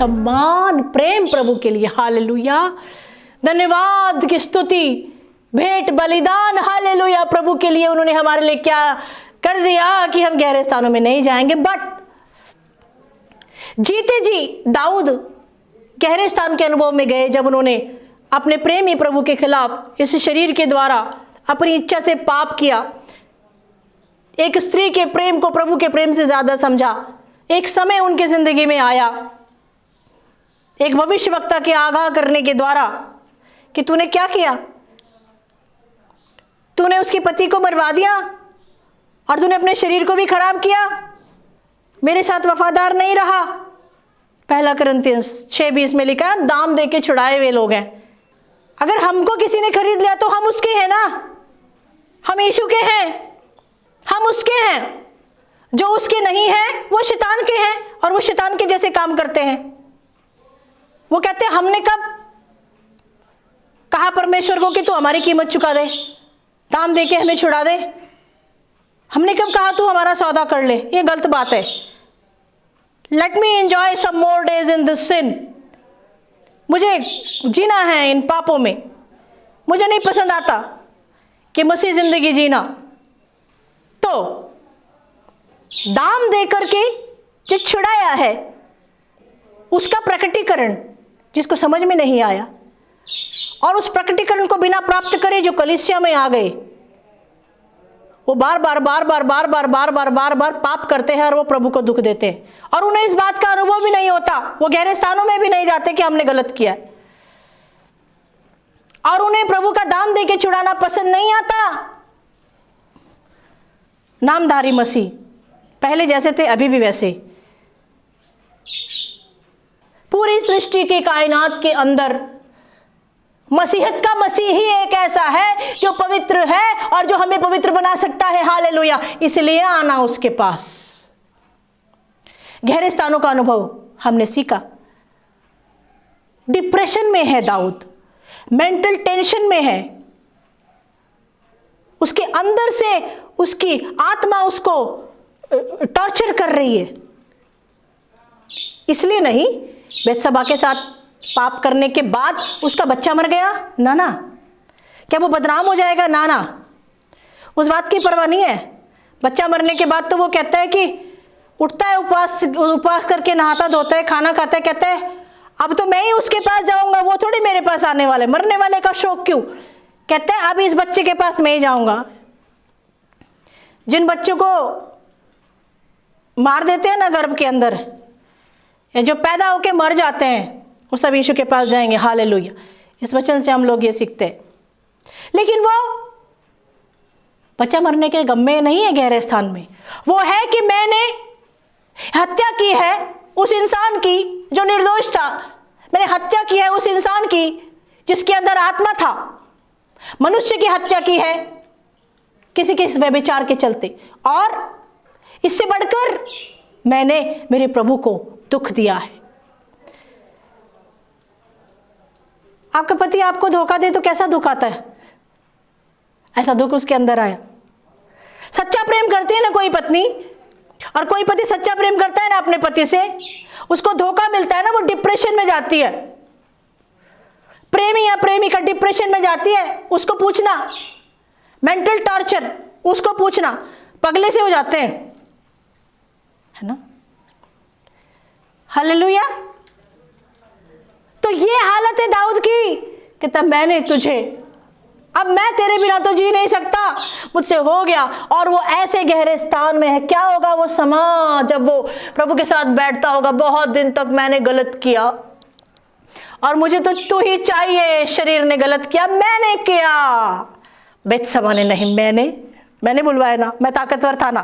सम्मान, प्रेम प्रभु के लिए। हालेलुया, धन्यवाद की स्तुति, भेंट, बलिदान, हालेलुया। प्रभु के लिए उन्होंने हमारे लिए क्या कर दिया कि हम गहरे स्थानों में नहीं जाएंगे। बट जीते जी दाऊद गहरे स्थान के अनुभव में गए जब उन्होंने अपने प्रेमी प्रभु के खिलाफ इस शरीर के द्वारा अपनी इच्छा से पाप किया, एक स्त्री के प्रेम को प्रभु के प्रेम से ज्यादा समझा। एक समय उनके जिंदगी में आया एक भविष्यवक्ता के आगाह करने के द्वारा कि तूने क्या किया, तूने उसके पति को मरवा दिया और तूने अपने शरीर को भी खराब किया, मेरे साथ वफादार नहीं रहा। पहला कुरिन्थियंस 6:20 में लिखा है, दाम दे के छुड़ाए हुए लोग हैं। अगर हमको किसी ने खरीद लिया तो हम उसके हैं ना, हम यीशु के हैं, हम उसके हैं। जो उसके नहीं है वो शैतान के हैं और वो शैतान के जैसे काम करते हैं। वो कहते हैं हमने कब कहा परमेश्वर को कि तू हमारी कीमत चुका दे, दाम दे के हमें छुड़ा दे। हमने कब कहा तू हमारा सौदा कर ले, ये गलत बात है। Let me enjoy some more days in this sin, मुझे जीना है इन पापों में। मुझे नहीं पसंद आता कि मसीह जिंदगी जीना। तो दाम दे करके जो छुड़ाया है उसका प्रकटीकरण जिसको समझ में नहीं आया और उस प्रकटीकरण को बिना प्राप्त करे जो कलीसिया में आ गए, वो बार बार पाप करते हैं और वो प्रभु को दुख देते हैं और उन्हें इस बात का अनुभव भी नहीं होता। वो गहरे स्थानों में भी नहीं जाते कि हमने गलत किया है और उन्हें प्रभु का दाम दे के छुड़ाना पसंद नहीं आता। नामधारी मसीह पहले जैसे थे अभी भी वैसे। पूरी सृष्टि की कायनात के अंदर मसीहत का मसीह ही एक ऐसा है जो पवित्र है और जो हमें पवित्र बना सकता है। हालेलुया, इसलिए आना उसके पास। गहरे स्थानों का अनुभव हमने सीखा। डिप्रेशन में है दाऊद, मेंटल टेंशन में है, उसके अंदर से उसकी आत्मा उसको टॉर्चर कर रही है। इसलिए नहीं बेत्सबा के साथ पाप करने के बाद उसका बच्चा मर गया, ना ना, क्या वो बदनाम हो जाएगा, ना ना, उस बात की परवाह नहीं है। बच्चा मरने के बाद तो वो कहता है कि उठता है, उपवास करके नहाता धोता है, खाना खाता है, कहता है अब तो मैं ही उसके पास जाऊंगा, वो थोड़ी मेरे पास आने वाले। मरने वाले का शौक क्यों, कहते हैं अब इस बच्चे के पास मैं ही जाऊंगा। जिन बच्चों को मार देते हैं ना गर्भ के अंदर, या जो पैदा होके मर जाते हैं, वो सब यीशु के पास जाएंगे। हालेलुया, इस वचन से हम लोग ये सीखते हैं। लेकिन वो बच्चा मरने के गम में नहीं है गहरे स्थान में, वो है कि मैंने हत्या की है उस इंसान की जो निर्दोष था, मैंने हत्या की है उस इंसान की जिसके अंदर आत्मा था, मनुष्य की हत्या की है किसी के व्यभिचार के चलते, और इससे बढ़कर मैंने मेरे प्रभु को दुख दिया है। आपका पति आपको धोखा दे तो कैसा दुख आता है, ऐसा दुख उसके अंदर आया। सच्चा प्रेम करती है ना कोई पत्नी, और कोई पति सच्चा प्रेम करता है ना अपने पति से, उसको धोखा मिलता है ना, वो डिप्रेशन में जाती है। प्रेमी या प्रेमिका डिप्रेशन में जाती है, उसको पूछना, मेंटल टॉर्चर उसको पूछना, पगले से हो जाते हैं, है ना। हालेलुया। तो ये हालत है दाऊद की कि तब मैंने तुझे, अब मैं तेरे बिना तो जी नहीं सकता, मुझसे हो गया। और वो ऐसे गहरे स्थान में है। क्या होगा वो समा जब वो प्रभु के साथ बैठता होगा, बहुत दिन तक मैंने गलत किया और मुझे तो तू ही चाहिए, शरीर ने गलत किया, मैंने किया, बेत्सबा ने नहीं, मैंने बुलवाया ना, मैं ताकतवर था ना,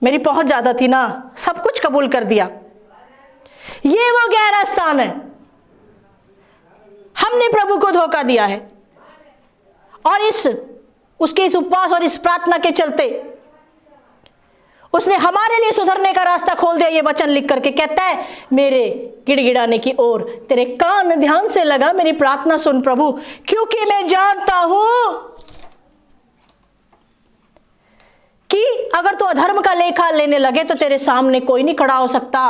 मेरी पहुंच ज्यादा थी ना, सब कुछ कबूल कर दिया। ये वो गहरा स्थान है। हमने प्रभु को धोखा दिया है और उसके इस उपवास और इस प्रार्थना के चलते उसने हमारे लिए सुधरने का रास्ता खोल दिया। ये वचन लिख करके कहता है, मेरे गिड़गिड़ाने की ओर तेरे कान ध्यान से लगा, मेरी प्रार्थना सुन प्रभु, क्योंकि मैं जानता हूं कि अगर तू अधर्म का लेखा लेने लगे तो तेरे सामने कोई नहीं खड़ा हो सकता।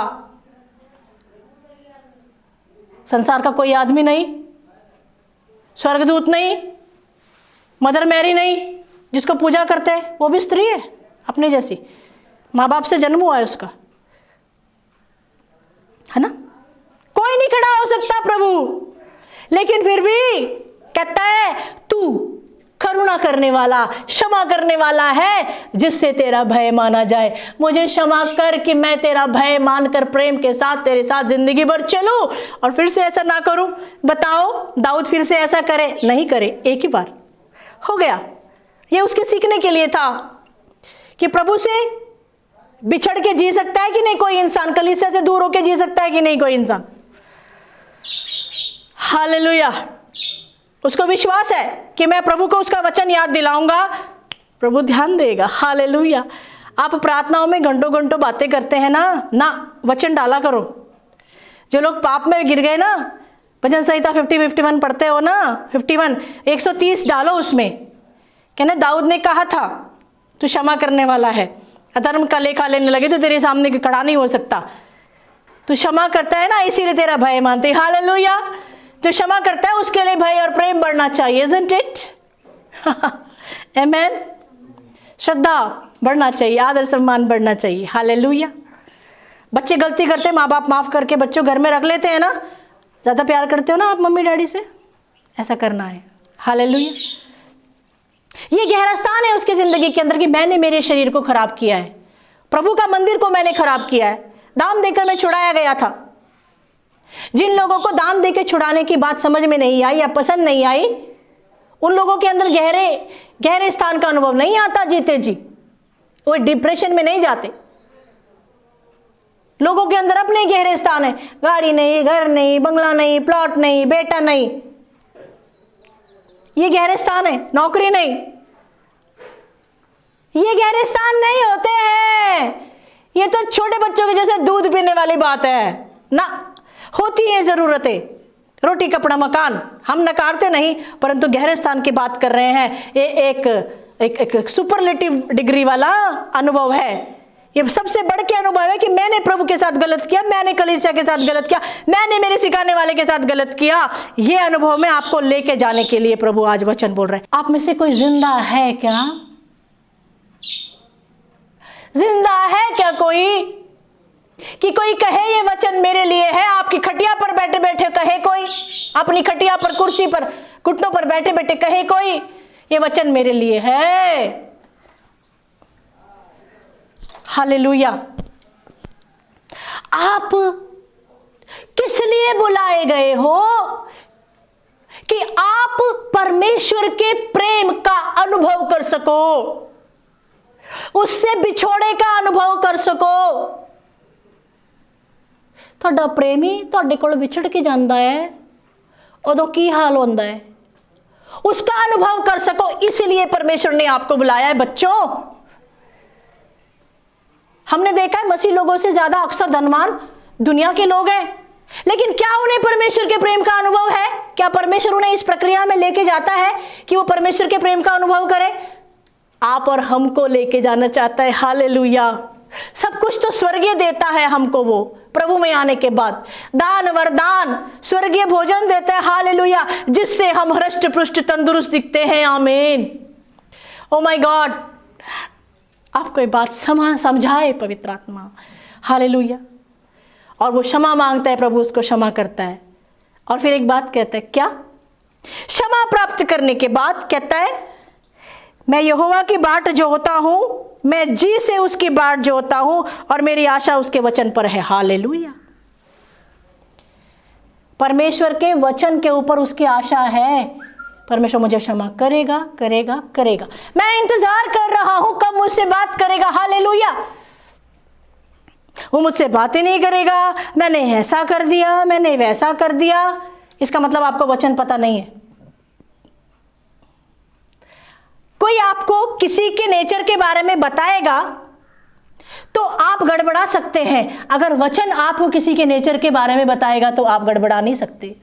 संसार का कोई आदमी नहीं, स्वर्गदूत नहीं, मदर मैरी नहीं, जिसको पूजा करते हैं, वो भी स्त्री है अपने जैसी, माँ बाप से जन्म हुआ है उसका, है ना। कोई नहीं खड़ा हो सकता प्रभु, लेकिन फिर भी कहता है तू करुणा करने वाला, क्षमा करने वाला है, जिससे तेरा भय माना जाए। मुझे क्षमा कर कि मैं तेरा भय मानकर प्रेम के साथ तेरे साथ जिंदगी भर चलूं और फिर से ऐसा ना करूं। बताओ दाऊद फिर से ऐसा करे? नहीं करे, एक ही बार हो गया। ये उसके सीखने के लिए था कि प्रभु से बिछड़ के जी सकता है कि नहीं कोई इंसान, कलीसिया से दूर होकर जी सकता है कि नहीं कोई इंसान। हालेलुया। उसको विश्वास है कि मैं प्रभु को उसका वचन याद दिलाऊंगा, प्रभु ध्यान देगा। हालेलुया। आप प्रार्थनाओं में घंटों घंटों बातें करते हैं ना, वचन डाला करो। जो लोग पाप में गिर गए ना, भजन संहिता 51 पढ़ते हो ना, 51 130 डालो उसमें। कहना दाऊद ने कहा था तू क्षमा करने वाला है, अधर्म का लेखा लेने लगे तो तेरे सामने खड़ा नहीं हो सकता। तू क्षमा करता है ना, इसीलिए तेरा भय मानते। हालेलुया। जो क्षमा करता है उसके लिए भय और प्रेम बढ़ना चाहिए, isn't it? आमेन। श्रद्धा बढ़ना चाहिए, आदर सम्मान बढ़ना चाहिए। हालेलुया। बच्चे गलती करते, माँ बाप माफ करके बच्चों घर में रख लेते हैं ना। ज़्यादा प्यार करते हो ना आप मम्मी डैडी से, ऐसा करना है। हालेलुया। ये गहरा स्थान है उसकी जिंदगी के अंदर कि मैंने मेरे शरीर को खराब किया है, प्रभु का मंदिर को मैंने खराब किया है, दाम देकर मैं छुड़ाया गया था। जिन लोगों को दाम देकर छुड़ाने की बात समझ में नहीं आई या पसंद नहीं आई, उन लोगों के अंदर गहरे स्थान का अनुभव नहीं आता जीते जी। वो डिप्रेशन में नहीं जाते। लोगों के अंदर अपने गहरे स्थान है, गाड़ी नहीं, घर नहीं, बंगला नहीं, प्लॉट नहीं, बेटा नहीं, ये गहरे स्थान है। नौकरी नहीं, ये गहरे स्थान नहीं होते हैं। ये तो छोटे बच्चों के जैसे दूध पीने वाली बात है ना। होती है जरूरतें, रोटी कपड़ा मकान, हम नकारते नहीं, परंतु गहरे स्थान की बात कर रहे हैं। ये एक सुपरलेटिव डिग्री वाला अनुभव है। ये सबसे बढ़ के अनुभव है कि मैंने प्रभु के साथ गलत किया, मैंने कलीसिया के साथ गलत किया, मैंने मेरे सिखाने वाले के साथ गलत किया। ये अनुभव में आपको लेके जाने के लिए प्रभु आज वचन बोल रहे हैं। आप में से कोई जिंदा है क्या? जिंदा है क्या कोई कि कोई कहे ये वचन मेरे लिए है? आपकी खटिया पर बैठे बैठे कहे कोई, अपनी खटिया पर, कुर्सी पर, घुटनों पर बैठे बैठे कहे कोई ये वचन मेरे लिए है। हालेलुया। आप किस लिए बुलाए गए हो? कि आप परमेश्वर के प्रेम का अनुभव कर सको, उससे बिछोड़े का अनुभव कर सको। ਤੁਹਾਡਾ ਪ੍ਰੇਮੀ ਤੁਹਾਡੇ ਕੋਲ ਵਿਛੜ ਕੇ ਜਾਂਦਾ है, उदों की हाल होता है, उसका अनुभव कर सको। इसलिए परमेश्वर ने आपको बुलाया है। बच्चों, हमने देखा है मसीह लोगों से ज्यादा अक्सर धनवान दुनिया के लोग हैं, लेकिन क्या उन्हें परमेश्वर के प्रेम का अनुभव है? क्या परमेश्वर उन्हें इस प्रक्रिया में लेके जाता है कि वो परमेश्वर के प्रेम का अनुभव करे? आप और हमको लेके जाना चाहता है। हालेलुया। सब कुछ तो स्वर्गीय देता है हमको, वो प्रभु में आने के बाद दान वरदान स्वर्गीय भोजन देता है। हालेलुया। जिससे हम हृष्ट पुष्ट तंदुरुस्त दिखते हैं। आमीन। Oh my God. आपको ये बात समझाए पवित्र आत्मा। हालेलुया। और वो क्षमा मांगता है, प्रभु उसको क्षमा करता है। और फिर एक बात कहता है, क्या? क्षमा प्राप्त करने के बाद कहता है, मैं यहोवा की बाट जोहता हूं, मैं जी से उसकी बाट जोहता हूं और मेरी आशा उसके वचन पर है। हालेलुया। परमेश्वर के वचन के ऊपर उसकी आशा है। परमेश्वर मुझे क्षमा करेगा, करेगा, करेगा। मैं इंतजार कर रहा हूं कब मुझसे बात करेगा। हालेलुया। वो मुझसे बातें नहीं करेगा, मैंने ऐसा कर दिया, मैंने वैसा कर दिया। इसका मतलब आपको वचन पता नहीं है। कोई आपको किसी के नेचर के बारे में बताएगा तो आप गड़बड़ा सकते हैं। अगर वचन आपको किसी के नेचर के बारे में बताएगा तो आप गड़बड़ा नहीं सकते।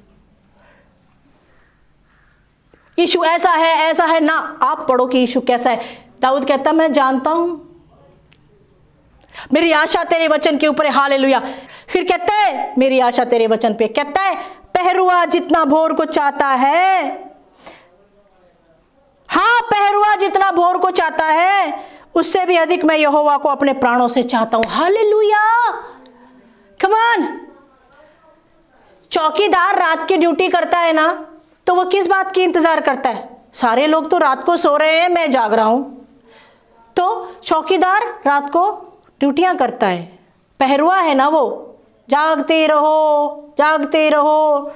यीशु ऐसा है ना, आप पढ़ो कि यीशु कैसा है। दाऊद कहता मैं जानता हूं मेरी आशा तेरे वचन के ऊपर है। हालेलुया। फिर कहता है मेरी आशा तेरे वचन पे। कहता है पहरुआ जितना भोर को चाहता है, हाँ पहरुआ जितना भोर को चाहता है, उससे भी अधिक मैं यहोवा को अपने प्राणों से चाहता हूं। हालेलुया। Come on. चौकीदार रात की ड्यूटी करता है ना, तो वो किस बात की इंतजार करता है? सारे लोग तो रात को सो रहे हैं, मैं जाग रहा हूं, तो चौकीदार रात को ड्यूटियां करता है। पहरुआ है ना वो, जागते रहो जागते रहो।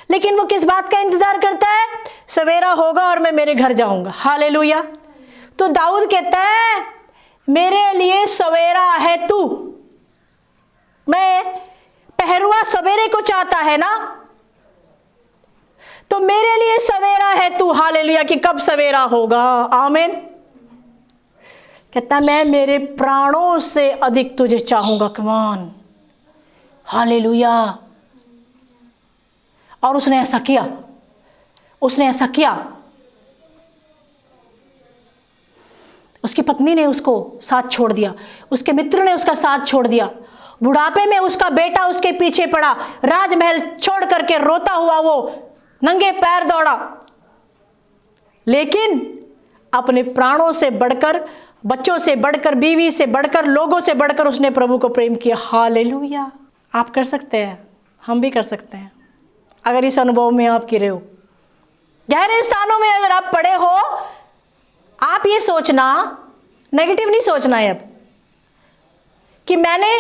लेकिन वो किस बात का इंतजार करता है? सवेरा होगा और मैं मेरे घर जाऊंगा। हालेलुया। तो दाऊद कहता है मेरे लिए सवेरा है तू। मैं पहरुआ सवेरे को चाहता है ना, तो मेरे लिए सवेरा है तू। हालेलुया। कि कब सवेरा होगा? आमीन। कहता मैं मेरे प्राणों से अधिक तुझे चाहूंगा। कमान। हालेलुया। और उसने ऐसा किया, उसने ऐसा किया। उसकी पत्नी ने उसको साथ छोड़ दिया, उसके मित्र ने उसका साथ छोड़ दिया। बुढ़ापे में उसका बेटा उसके पीछे पड़ा, राजमहल छोड़ करके रोता हुआ वो नंगे पैर दौड़ा। लेकिन अपने प्राणों से बढ़कर, बच्चों से बढ़कर, बीवी से बढ़कर, लोगों से बढ़कर उसने प्रभु को प्रेम किया। हालेलुया। आप कर सकते हैं, हम भी कर सकते हैं, अगर इस अनुभव में आप गिरे हो। गहरे स्थानों में अगर आप पड़े हो, आप ये सोचना, नेगेटिव नहीं सोचना है अब कि मैंने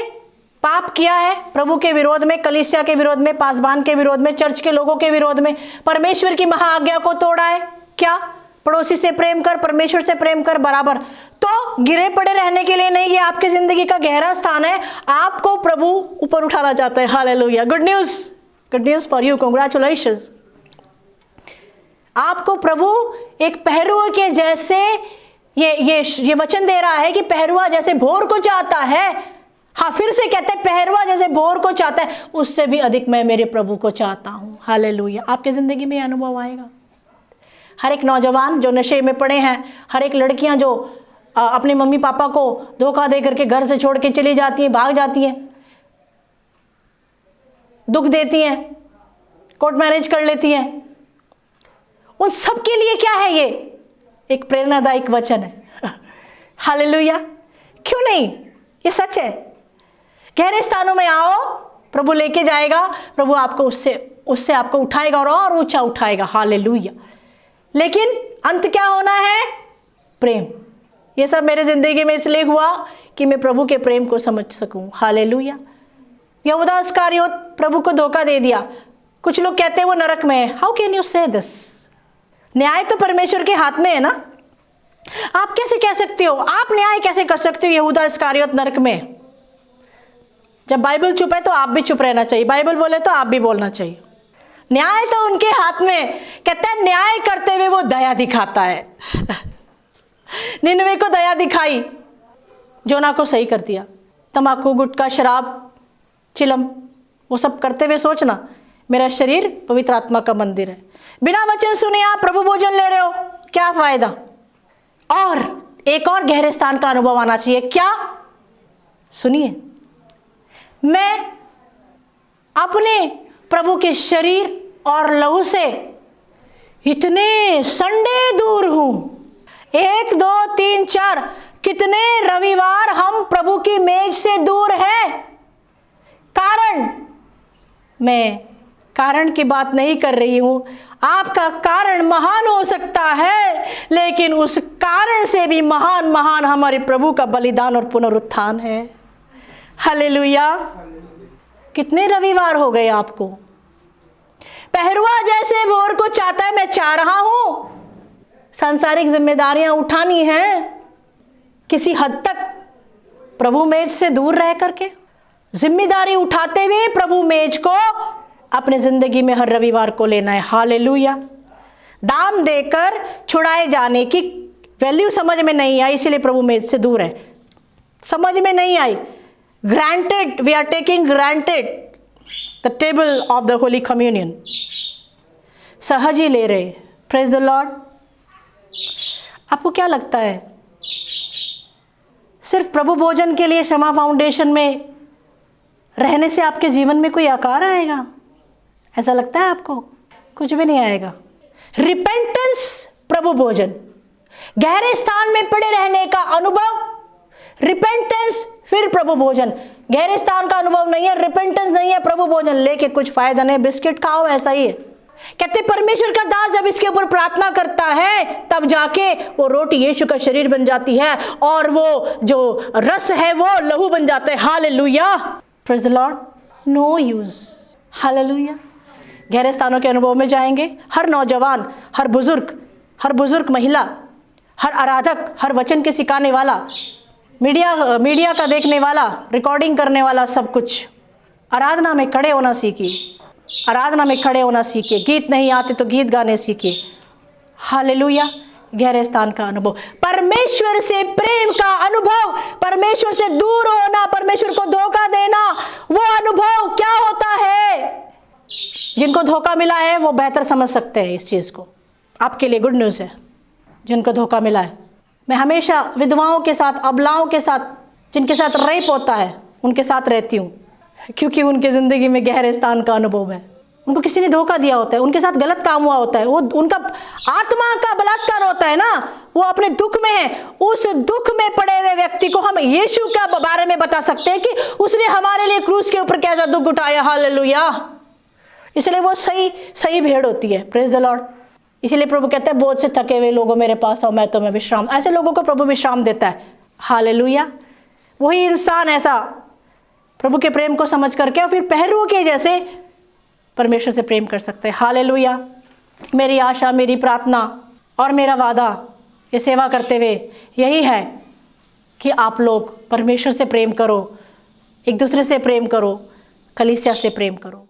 पाप किया है प्रभु के विरोध में, कलीसिया के विरोध में, पासबान के विरोध में, चर्च के लोगों के विरोध में, परमेश्वर की महाआज्ञा को तोड़ा है। क्या? पड़ोसी से प्रेम कर, परमेश्वर से प्रेम कर बराबर। तो गिरे पड़े रहने के लिए नहीं, ये आपकी जिंदगी का गहरा स्थान है। आपको प्रभु ऊपर उठाना चाहता है। Hallelujah. Good news for you. Congratulations. आपको प्रभु एक पहरुआ के जैसे ये वचन दे रहा है कि पहरुआ जैसे भोर को चाहता है। हाँ, फिर से कहता है पहरुआ जैसे भोर को चाहता है, उससे भी अधिक मैं मेरे प्रभु को चाहता हूं। हालेलुया। आपके जिंदगी में अनुभव आएगा। हर एक नौजवान जो नशे में पड़े हैं, हर एक लड़कियां जो अपने मम्मी पापा को धोखा दे करके घर से छोड़ के चली जाती हैं, भाग जाती हैं, दुख देती हैं, कोर्ट मैरिज कर लेती हैं, उन सब के लिए क्या है? ये एक प्रेरणादायक वचन है। हालेलुया। क्यों नहीं? ये सच है। गहरे स्थानों में आओ, प्रभु लेके जाएगा, प्रभु आपको उससे आपको उठाएगा और ऊंचा उठाएगा। हालेलुया। लेकिन अंत क्या होना है? प्रेम। ये सब मेरे जिंदगी में इसलिए हुआ कि मैं प्रभु के प्रेम को समझ सकूं। हालेलुया। यहूदा इस्करियोत प्रभु को धोखा दे दिया। कुछ लोग कहते हैं वो नरक में है। हाउ कैन यू से दिस? न्याय तो परमेश्वर के हाथ में है ना। आप कैसे कह सकते हो? आप न्याय कैसे कर सकते हो यहूदा इस्करियोत नरक में? जब बाइबल चुप है तो आप भी चुप रहना चाहिए, बाइबल बोले तो आप भी बोलना चाहिए। न्याय तो उनके हाथ में। कहता है न्याय करते हुए वो दया दिखाता है। निनवे को दया दिखाई, जोना को सही कर दिया। तंबाकू, गुटखा, शराब, चिलम, वो सब करते हुए सोचना मेरा शरीर पवित्र आत्मा का मंदिर है। बिना वचन सुने आप प्रभु भोजन ले रहे हो, क्या फायदा? और एक और गहरे स्थान का अनुभव आना चाहिए। क्या? सुनिए, मैं अपने प्रभु के शरीर और लहू से इतने संडे दूर हूं। 1, 2, 3, 4 कितने रविवार हम प्रभु की मेज से दूर हैं। कारण, मैं कारण की बात नहीं कर रही हूं। आपका कारण महान हो सकता है, लेकिन उस कारण से भी महान हमारे प्रभु का बलिदान और पुनरुत्थान है। हालेलुया। कितने रविवार हो गए आपको? पहरुआ जैसे भोर को चाहता है, मैं चाह रहा हूं। सांसारिक जिम्मेदारियां उठानी हैं किसी हद तक, प्रभु मेज से दूर रह करके जिम्मेदारी उठाते हुए प्रभु मेज को अपने जिंदगी में हर रविवार को लेना है। हालेलुया। दाम देकर छुड़ाए जाने की वैल्यू समझ में नहीं आई, इसीलिए प्रभु मेज से दूर है। समझ में नहीं आई। Granted, we are taking granted the table of the holy communion. सहज ही ले रहे। Praise the lord. आपको क्या लगता है सिर्फ प्रभु भोजन के लिए क्षमा फाउंडेशन में रहने से आपके जीवन में कोई आकार आएगा? ऐसा लगता है आपको? कुछ भी नहीं आएगा। रिपेंटेंस, प्रभु भोजन, गहरे स्थान में पड़े रहने का अनुभव, रिपेंटेंस फिर प्रभु भोजन। गहरे स्थान का अनुभव नहीं है, रिपेंटेंस नहीं है, प्रभु भोजन लेके कुछ फायदा नहीं, बिस्किट खाओ, ऐसा ही है। कहते परमेश्वर का दास जब इसके ऊपर प्रार्थना करता है तब जाके वो रोटी यीशु का शरीर बन जाती है और वो जो रस है वो लहू बन जाता है। Hallelujah, praise the lord. No use, hallelujah. गहरे स्थानों के अनुभव में जाएंगे। हर नौजवान, हर बुजुर्ग महिला, हर आराधक, हर वचन के सिखाने वाला, मीडिया का देखने वाला, रिकॉर्डिंग करने वाला, सब कुछ आराधना में खड़े होना सीखिए। आराधना में खड़े होना सीखिए। गीत नहीं आते तो गीत गाने सीखिए। हालेलुया। गहरे स्थान का अनुभव, परमेश्वर से प्रेम का अनुभव, परमेश्वर से दूर होना, परमेश्वर को धोखा देना, वो अनुभव क्या होता है? जिनको धोखा मिला है वो बेहतर समझ सकते हैं इस चीज़ को। आपके लिए गुड न्यूज़ है जिनको धोखा मिला है। मैं हमेशा विधवाओं के साथ, अबलाओं के साथ, जिनके साथ रेप होता है उनके साथ रहती हूँ, क्योंकि उनके ज़िंदगी में गहरे स्थान का अनुभव है। उनको किसी ने धोखा दिया होता है, उनके साथ गलत काम हुआ होता है, वो उनका आत्मा का बलात्कार होता है ना, वो अपने दुख में है। उस दुख में पड़े हुए व्यक्ति को हम यीशु के बारे में बता सकते हैं कि उसने हमारे लिए क्रूस के ऊपर कैसा दुख उठाया। हालेलुया। इसलिए वो सही भेड़ होती है। Praise the Lord. इसलिए प्रभु कहते हैं बोझ से थके हुए लोगों मेरे पास आओ, मैं तुम्हें विश्राम। ऐसे लोगों को प्रभु विश्राम देता है। हालेलुया। वही इंसान ऐसा प्रभु के प्रेम को समझ करके और फिर पहरुओं के जैसे परमेश्वर से प्रेम कर सकते हैं। हालेलुया। मेरी आशा, मेरी प्रार्थना और मेरा वादा ये सेवा करते हुए यही है कि आप लोग परमेश्वर से प्रेम करो, एक दूसरे से प्रेम करो, कलीसिया से प्रेम करो।